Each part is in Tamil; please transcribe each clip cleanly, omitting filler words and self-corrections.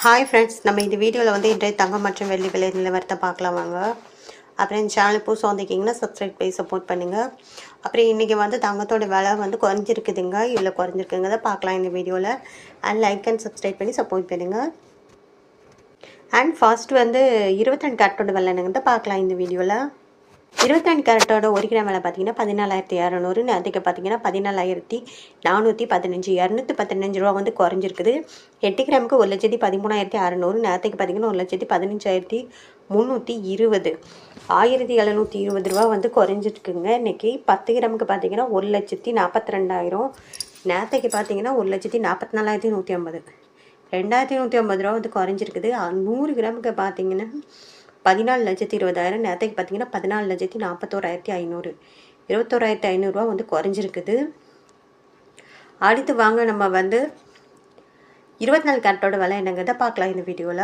ஹாய் ஃப்ரெண்ட்ஸ், நம்ம இந்த வீடியோவில் வந்து இன்றைய தங்கம் மற்றும் வெள்ளி விலை நிலவரத்தை பார்க்கலாம் வாங்க. அப்புறம் இந்த சேனல் புதுசாக வந்திருக்கீங்கன்னா சப்ஸ்கிரைப் பண்ணி சப்போர்ட் பண்ணுங்கள். அப்புறம் இன்றைக்கி வந்து தங்கத்தோட விலை வந்து குறைஞ்சிருக்குதுங்க, இவ்வளோ குறைஞ்சிருக்குங்கிறத பார்க்கலாம் இந்த வீடியோவில். அண்ட் லைக் அண்ட் சப்ஸ்கிரைப் பண்ணி சப்போர்ட் பண்ணுங்கள். அண்ட் ஃபர்ஸ்ட் வந்து 22 கேரட்டோட விலைங்கிறத பார்க்கலாம் இந்த வீடியோவில். 22 கேரட்டோட 1 கிராம் விலை பார்த்தீங்கன்னா 14,200. நேற்றுக்கு பார்த்தீங்கன்னா 14,415. 215 ரூபா வந்து குறைஞ்சிருக்குது. 8 கிராமுக்கு 1,13,600. நேற்றுக்கு பார்த்தீங்கன்னா 1,15,320. 1,720 ரூபா வந்து குறைஞ்சிருக்குங்க. இன்றைக்கி 10 கிராமுக்கு பார்த்தீங்கன்னா 1,42,000. நேற்றுக்கு பார்த்தீங்கன்னா 1,44,150. 2,150 ரூபா வந்து குறைஞ்சிருக்குது. 100 கிராமுக்கு பார்த்தீங்கன்னா 14,20,000. நேற்றுக்கு பார்த்தீங்கன்னா 14,41,500. 21,500 ரூபா வந்து குறைஞ்சிருக்குது. அடுத்து வாங்க நம்ம வந்து 24 கேரட்டோட விலை என்னங்கிறத பார்க்கலாம் இந்த வீடியோவில்.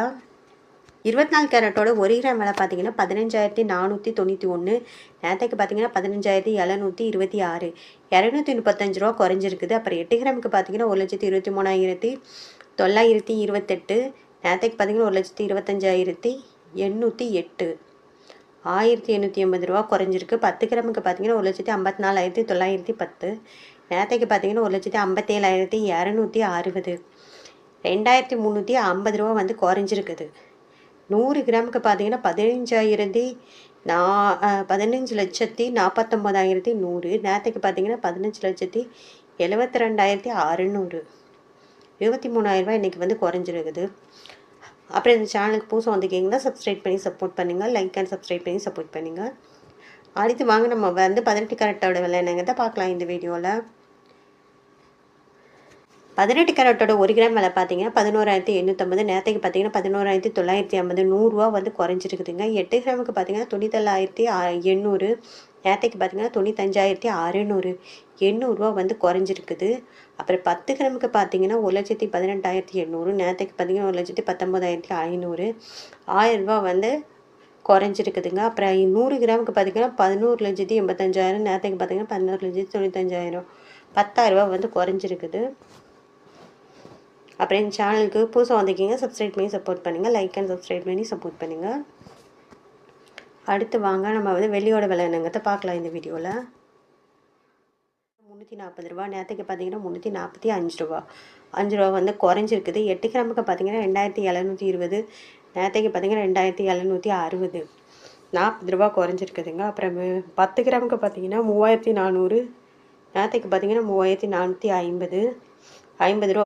24 கேரட்டோட 1 கிராம் விலை பார்த்தீங்கன்னா 15,491. நேற்றுக்கு பார்த்தீங்கன்னா 15,726. 235 ரூபா குறைஞ்சிருக்குது. அப்புறம் 8 கிராமுக்கு பார்த்தீங்கன்னா 1,23,928. நேற்றுக்கு பார்த்தீங்கன்னா 1,25,808. 1,880 ரூபா குறைஞ்சிருக்கு. 10 கிராமுக்கு பார்த்தீங்கன்னா 1,54,910. நேற்றுக்கு பார்த்தீங்கன்னா 1,57,260. 2,350 ரூபா வந்து குறைஞ்சிருக்குது. 100 கிராமுக்கு பார்த்தீங்கன்னா 15,49,100. நேற்றுக்கு பார்த்தீங்கன்னா 15,72,600. 23,000 ரூபாய் இன்றைக்கி வந்து குறைஞ்சிருக்குது. அப்புறம் இந்த சேனலுக்கு புதுசாக வந்திருக்கீங்கன்னா சப்ஸ்கிரைப் பண்ணி சப்போர்ட் பண்ணுங்கள். லைக் அண்ட் சப்ஸ்கிரைப் பண்ணி சப்போர்ட் பண்ணுங்கள். அடுத்து வாங்க நம்ம வந்து 18 கேரட்டோட விலை என்னங்கிறத பார்க்கலாம் இந்த வீடியோவில். 18 கேரட்டோட 1 கிராம் விலை பார்த்தீங்கன்னா 11,850. நேற்றுக்கு பார்த்தீங்கன்னா 11,950. 100 ரூபா வந்து குறைஞ்சிருக்குதுங்க. 8 கிராமுக்கு பார்த்தீங்கன்னா 97,800. நேற்றுக்கு பார்த்தீங்கன்னா 95,600. 800 ரூபா வந்து குறைஞ்சிருக்குது. அப்புறம் 10 கிராமுக்கு பார்த்தீங்கன்னா 1,18,800. நேற்றுக்கு பார்த்தீங்கன்னா 1,19,500. 1000 ரூபா வந்து குறைஞ்சிருக்குதுங்க. அப்புறம் 100 கிராமுக்கு பார்த்தீங்கன்னா 11,85,000. நேற்றுக்கு பார்த்தீங்கன்னா 11,95,000. 10,000 ரூபா வந்து குறைஞ்சிருக்குது. அப்புறம் இந்த சேனலுக்கு புதுசாக வந்திருக்கீங்க சப்ஸ்கிரைப் பண்ணி சப்போர்ட் பண்ணுங்கள். லைக் அண்ட் சப்ஸ்கிரைப் பண்ணி சப்போர்ட் பண்ணுங்கள். அடுத்து வாங்க நம்ம வந்து வெள்ளியோட விலை என்னங்கிறத பார்க்கலாம் இந்த வீடியோவில். 340 ரூபா. நேற்றுக்கு பார்த்தீங்கன்னா 345 ரூபா. 5 ரூபா வந்து குறைஞ்சிருக்குது. 8 கிராமுக்கு பார்த்தீங்கன்னா 2,720. நேற்றுக்கு பார்த்தீங்கன்னா 2,760. 40 ரூபா குறைஞ்சிருக்குதுங்க. அப்புறம் 10 கிராமுக்கு பார்த்தீங்கன்னா 3,400. நேற்றுக்கு பார்த்தீங்கன்னா 3,450. 50 ரூபா